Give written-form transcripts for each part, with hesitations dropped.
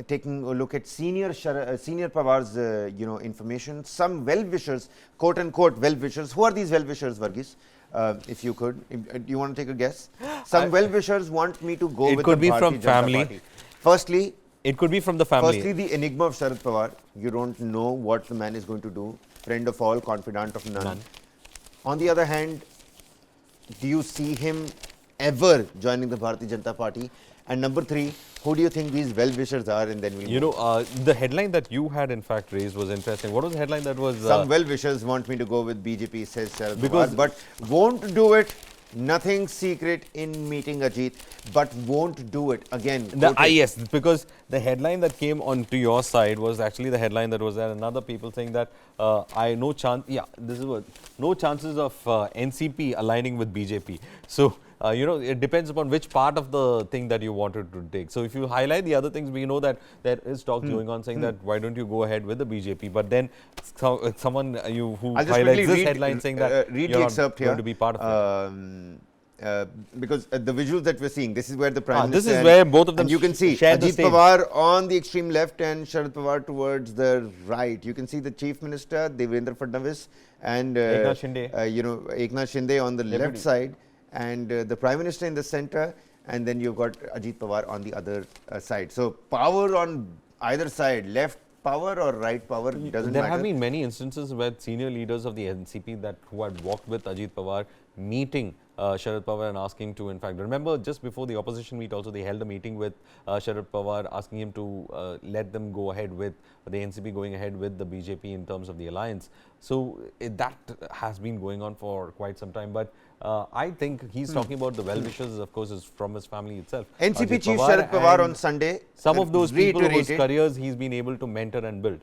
taking a look at senior Pawar's information. Some well-wishers, quote-unquote well-wishers. Who are these well-wishers, Varghese? If you could, do you want to take a guess? Some well-wishers want me to go with the Bharatiya Janata Party. Firstly, it could be from the family. Firstly, the enigma of Sharad Pawar. You don't know what the man is going to do. Friend of all, confidant of none. On the other hand, do you see him ever joining the Bharatiya Janata Party? And number three, who do you think these well-wishers are? And then we'll move. The headline that you had in fact raised was interesting. What was the headline that was? Some well-wishers want me to go with BJP, says Sharad Pawar, but won't do it. Nothing secret in meeting Ajit, but won't do it. Again, yes, because the headline that came onto your side was actually the headline that was there, and other people saying that no chances of NCP aligning with BJP. So, it depends upon which part of the thing that you wanted to take. So, if you highlight the other things, we know that there is talk going on saying that why don't you go ahead with the BJP? But then someone who highlights this headline saying that read you're the not excerpt going here, to be part of it. because the visuals that we're seeing, this is where the Prime Minister... This is where both of them you can see Ajit Pawar on the extreme left and Sharad Pawar towards the right. You can see the Chief Minister, Devendra Fadnavis, and Eknath Shinde on the left side, and the Prime Minister in the center, and then you've got Ajit Pawar on the other side. So power on either side, left power or right power, doesn't matter. There have been many instances where senior leaders of the NCP who had walked with Ajit Pawar meeting Sharad Pawar and asking to, in fact, remember just before the opposition meet also they held a meeting with Sharad Pawar asking him to let them go ahead with the NCP going ahead with the BJP in terms of the alliance. So that has been going on for quite some time, but I think he's talking about the well-wishers, of course, is from his family itself. NCP Chief Sharad Pawar on Sunday some of those people whose careers he's been able to mentor and build.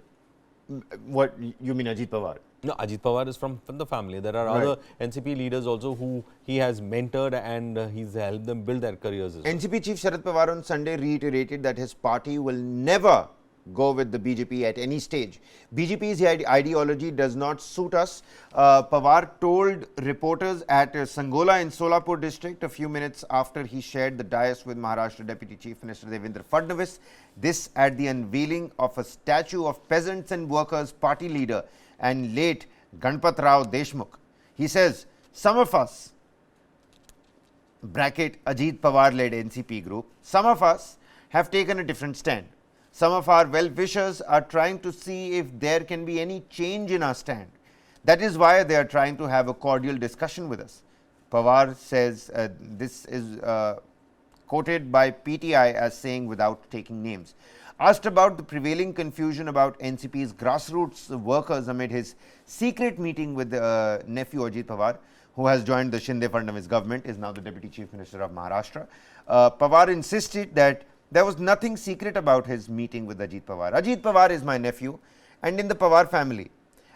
What you mean, Ajit Pawar? No, Ajit Pawar is from the family. There are other NCP leaders also who he has mentored and he's helped them build their careers. NCP Chief Sharad Pawar on Sunday reiterated that his party will never go with the BJP at any stage. BJP's ideology does not suit us. Pawar told reporters at Sangola in Solapur district a few minutes after he shared the dais with Maharashtra Deputy Chief Minister Devendra Fadnavis. This at the unveiling of a statue of peasants and workers party leader and late Ganpat Rao Deshmukh. He says, some of us, bracket Ajit Pawar-led NCP group, some of us have taken a different stand. Some of our well-wishers are trying to see if there can be any change in our stand. That is why they are trying to have a cordial discussion with us. Pawar says this is quoted by PTI as saying without taking names. Asked about the prevailing confusion about NCP's grassroots workers amid his secret meeting with nephew Ajit Pawar, who has joined the Shinde-Fadnavis government, is now the Deputy Chief Minister of Maharashtra. Pawar insisted that there was nothing secret about his meeting with Ajit Pawar. Ajit Pawar is my nephew and in the Pawar family.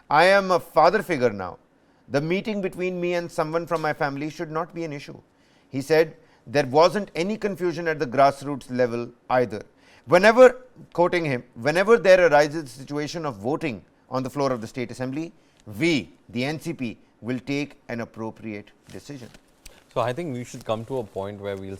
I am a father figure now. The meeting between me and someone from my family should not be an issue. He said there wasn't any confusion at the grassroots level either. Whenever, quoting him, whenever there arises a situation of voting on the floor of the State Assembly, we, the NCP, will take an appropriate decision. So I think we should come to a point where we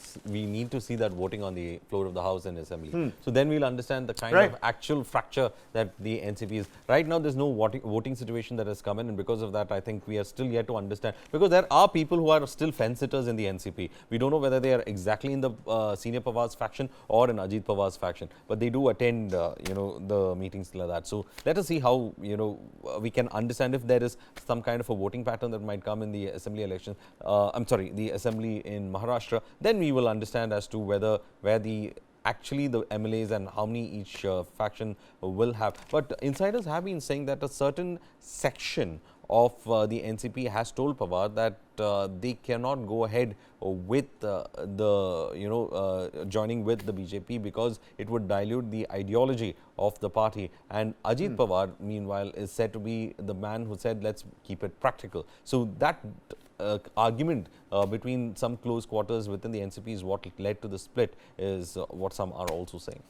need to see that voting on the floor of the House and Assembly. So then we'll understand the kind of actual fracture that the NCP is. Right now there's no voting situation that has come in, and because of that I think we are still yet to understand, because there are people who are still fence-sitters in the NCP. We don't know whether they are exactly in the senior Pawar's faction or in Ajit Pawar's faction, but they do attend the meetings like that. So let us see how we can understand if there is some kind of a voting pattern that might come in the Assembly elections. The Assembly in Maharashtra, then we will understand as to where the MLAs and how many each faction will have. But insiders have been saying that a certain section of the NCP has told Pawar that they cannot go ahead with joining with the BJP because it would dilute the ideology of the party. And Ajit Pawar, meanwhile, is said to be the man who said, let's keep it practical. So that argument between some close quarters within the NCP is what led to the split, is what some are also saying.